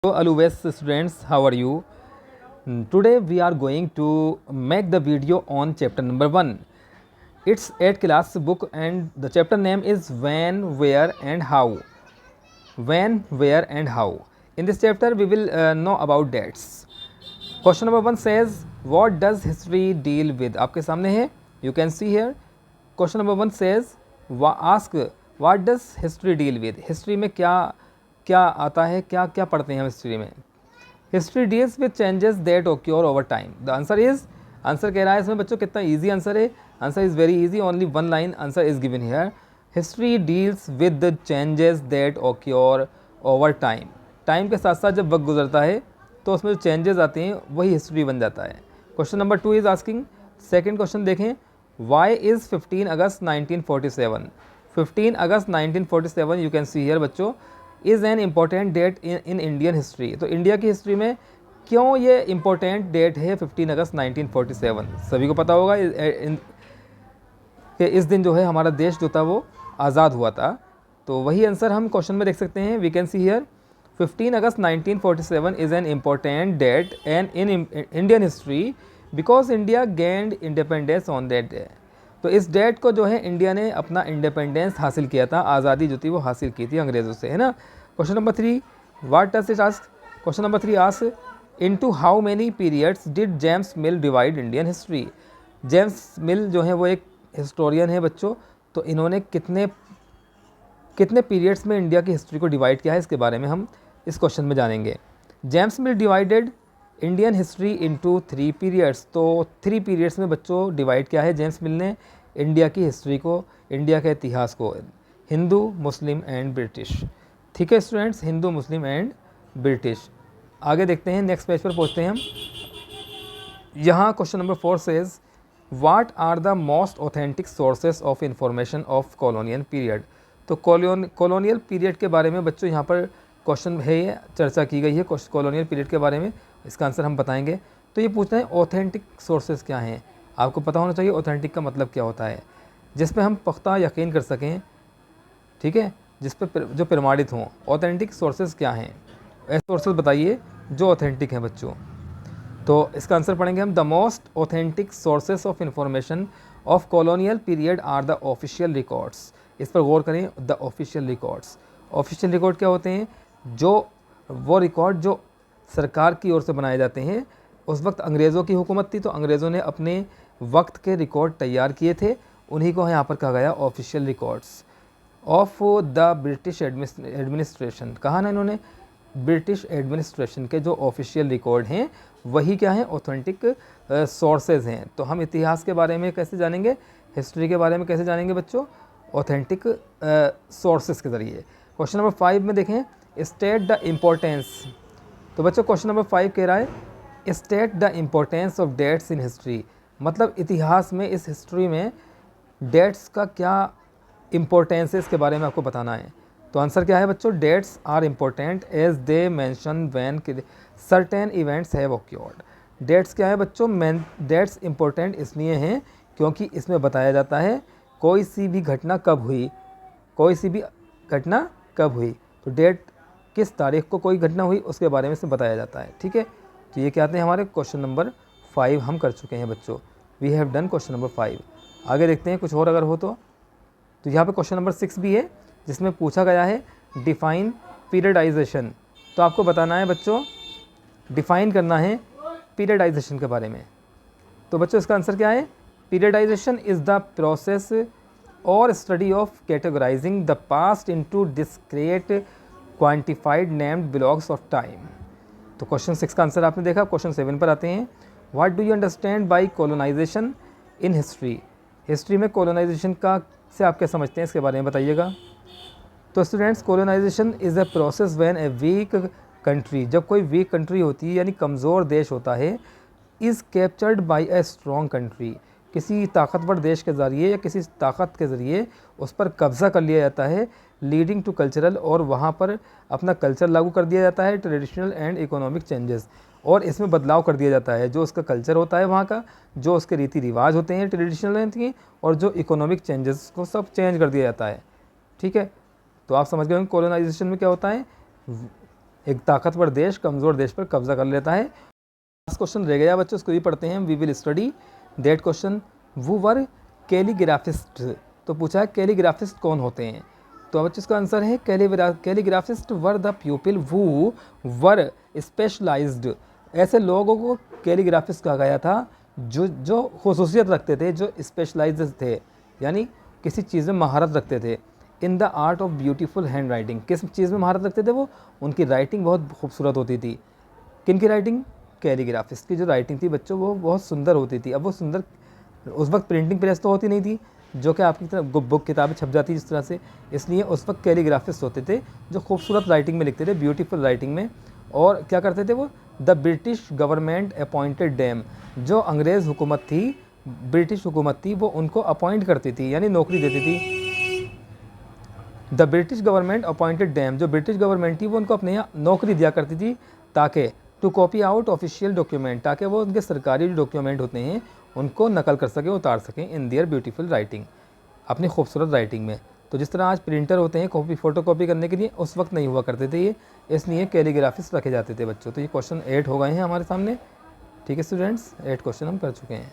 Hello best students, how are you? Today we are going to make the video on chapter number 1. It's 8th class book and the chapter name is When, Where and How. When, Where and How. In this chapter we will know about dates. Question number 1 says, what does history deal with? आपके सामने है, you can see here. Question number 1 says, ask what does history deal with? History में क्या क्या आता है, क्या क्या पढ़ते हैं हम हिस्ट्री में? History deals with changes that occur over time. The answer is, answer कह रहा है इसमें बच्चों कितना इजी आंसर है. Answer is very easy, only one line answer is given here. History deals with the changes that occur over time. Time के साथ साथ जब वक्त गुजरता है तो उसमें जो चेंजेस आते हैं वही हिस्ट्री बन जाता है. Question number 2 is asking, second question देखें, why is 15 August 1947. 15 August 1947 you can see here बच्चों is an important date in Indian history. तो इंडिया की हिस्ट्री में क्यों ये इम्पोर्टेंट डेट है 15 अगस्त 1947? सभी को पता होगा कि इस दिन जो है हमारा देश जो था वो आज़ाद हुआ था. तो वही आंसर हम क्वेश्चन में देख सकते हैं. We can see here 15 August 1947 is an important date and in Indian history because India gained independence on that day. तो इस डेट को जो है इंडिया ने अपना इंडिपेंडेंस हासिल किया था, आज़ादी जो थी वो हासिल की थी अंग्रेज़ों से, है ना. Question number 3, what does it ask? Question number 3 ask, into how many periods did James mill divide Indian history. James मिल जो है वो एक हिस्टोरियन है बच्चों. तो इन्होंने कितने पीरियड्स में इंडिया की हिस्ट्री को डिवाइड किया है, इसके बारे में हम इस क्वेश्चन में जानेंगे. जेम्स मिल divided Indian history into 3 periods. तो 3 पीरियड्स में बच्चों डिवाइड किया है जेम्स मिल ने इंडिया की हिस्ट्री को, इंडिया के इतिहास को. Hindu, Muslim and British. ठीक है students, Hindu, Muslim and British. आगे देखते हैं, नेक्स्ट पेज पर पहुँचते हैं हम. यहाँ question number 4 says, what are the most authentic sources of information of colonial period. तो कॉलोनियल पीरियड के बारे में बच्चों यहाँ पर क्वेश्चन है, ये चर्चा की गई है कॉलोनियल पीरियड के बारे में. इसका आंसर हम बताएंगे. तो ये पूछते हैं ऑथेंटिक सोर्सेज क्या हैं. आपको पता होना चाहिए ऑथेंटिक का मतलब क्या होता है, जिस पे हम पुख्ता यकीन कर सकें, ठीक है, जिस पे जो प्रमाणित हों. ऑथेंटिक सोर्सेज क्या हैं, ऐसे सोर्सेज बताइए जो ऑथेंटिक हैं बच्चों. तो इसका आंसर पढ़ेंगे हम. The most authentic sources of information of colonial period are the official records. इस पर गौर करें, the official records. Official record क्या होते हैं? जो वो रिकॉर्ड जो सरकार की ओर से बनाए जाते हैं. उस वक्त अंग्रेज़ों की हुकूमत थी, तो अंग्रेज़ों ने अपने वक्त के रिकॉर्ड तैयार किए थे, उन्हीं को यहाँ पर कहा गया official records of the British administration. कहा ना इन्होंने, ब्रिटिश एडमिनिस्ट्रेशन के जो ऑफिशियल रिकॉर्ड हैं वही क्या हैं, ऑथेंटिक सोर्सेज हैं. तो हम इतिहास के बारे में कैसे जानेंगे, हिस्ट्री के बारे में कैसे जानेंगे बच्चों? ऑथेंटिक सोर्सेज के ज़रिए. क्वेश्चन नंबर 5 में देखें, स्टेट द इम्पोर्टेंस. तो बच्चों क्वेश्चन नंबर 5 कह रहा है state the importance of dates in history. मतलब इतिहास में, इस हिस्ट्री में डेट्स का क्या इम्पोर्टेंस है, इसके बारे में आपको बताना है. तो आंसर क्या है बच्चों? Dates are important as they mention when certain events have occurred. Dates क्या है बच्चों? डेट्स इम्पोर्टेंट इसलिए हैं क्योंकि इसमें बताया जाता है कोई सी भी घटना कब हुई, कोई सी भी घटना कब हुई. तो डेट, किस तारीख को कोई घटना हुई, उसके बारे में इसमें बताया जाता है. ठीक है, तो ये क्या आते हैं हमारे क्वेश्चन नंबर 5 हम कर चुके हैं बच्चों. We have done question number 5. आगे देखते हैं कुछ और अगर हो तो यहाँ पे क्वेश्चन नंबर 6 भी है, जिसमें पूछा गया है डिफाइन पीरियडाइजेशन. तो आपको बताना है बच्चों, डिफाइन करना है पीरियडाइजेशन के बारे में. तो बच्चों इसका आंसर क्या है? पीरियडाइजेशन इज़ द प्रोसेस और study of categorising the past into discrete quantified named blocks of time. तो क्वेश्चन 6 का आंसर आपने देखा. क्वेश्चन 7 पर आते हैं. What do you understand by colonisation in history. History में कॉलोनाइजेशन का से आप क्या समझते हैं, इसके बारे में बताइएगा. तो students, colonisation is a process when a weak country, जब कोई वीक कंट्री होती है यानी कमज़ोर देश होता है, is captured by a strong country, किसी ताकतवर देश के ज़रिए या किसी ताकत के ज़रिए उस पर कब्ज़ा कर लिया जाता है, लीडिंग टू कल्चरल, और वहाँ पर अपना कल्चर लागू कर दिया जाता है, ट्रेडिशनल एंड इकोनॉमिक चेंजेस, और इसमें बदलाव कर दिया जाता है. जो उसका कल्चर होता है वहाँ का, जो उसके रीति रिवाज होते हैं ट्रेडिशनल की, और जो इकोनॉमिक चेंजेस को सब चेंज कर दिया जाता है. ठीक है, तो आप समझ गए कॉलोनाइजेशन में क्या होता है. एक ताकतवर देश कमज़ोर देश पर कब्जा कर लेता है। लास्ट क्वेश्चन रह गया बच्चों, उसको भी पढ़ते हैं। We will study that question. वो वर कैलीग्राफिस्ट, तो पूछा है कैलीग्राफिस्ट कौन होते हैं, तो बच्चों इसका आंसर है कैलीग्राफिस्ट वर द पीपल वो वर स्पेशलाइज्ड। ऐसे लोगों को कैलीग्राफिस्ट कहा गया था जो जो खुसूसियत रखते थे, जो स्पेशलाइज्ड थे, यानी किसी चीज़ में महारत रखते थे। In the art of beautiful hand writing, किस चीज़ में महारत रखते थे वो, उनकी राइटिंग बहुत खूबसूरत होती थी। किन की राइटिंग, कैलीग्राफिस्ट की जो राइटिंग थी बच्चों वो बहुत सुंदर होती थी। अब वो सुंदर, उस वक्त प्रिंटिंग प्रेस तो होती नहीं थी जो कि आपकी तरह बुक किताबें छप जाती जिस तरह से, इसलिए उस वक्त कैलीग्राफिस्ट होते थे जो खूबसूरत राइटिंग में लिखते थे, ब्यूटीफुल राइटिंग में। और क्या करते थे वो, the British government appointed dam, जो अंग्रेज़ हुकूमत थी, ब्रिटिश हुकूमत थी, वो उनको अपॉइंट करती थी यानी नौकरी देती थी। The British government appointed dam, जो ब्रिटिश गवर्नमेंट थी वो उनको अपने यहाँ नौकरी दिया करती थी, ताकि to copy out official document, ताकि वो उनके सरकारी जो डॉक्यूमेंट होते हैं उनको नकल कर सकें, उतार सकें इन देयर ब्यूटीफुल राइटिंग, अपनी खूबसूरत राइटिंग में। तो जिस तरह आज प्रिंटर होते हैं कॉपी फ़ोटो कॉपी करने के लिए, उस वक्त नहीं हुआ करते थे ये, इसलिए कैलीग्राफिस्ट रखे जाते थे बच्चों। तो ये क्वेश्चन 8 हो गए हैं हमारे सामने। ठीक है स्टूडेंट्स, 8 क्वेश्चन हम कर चुके हैं।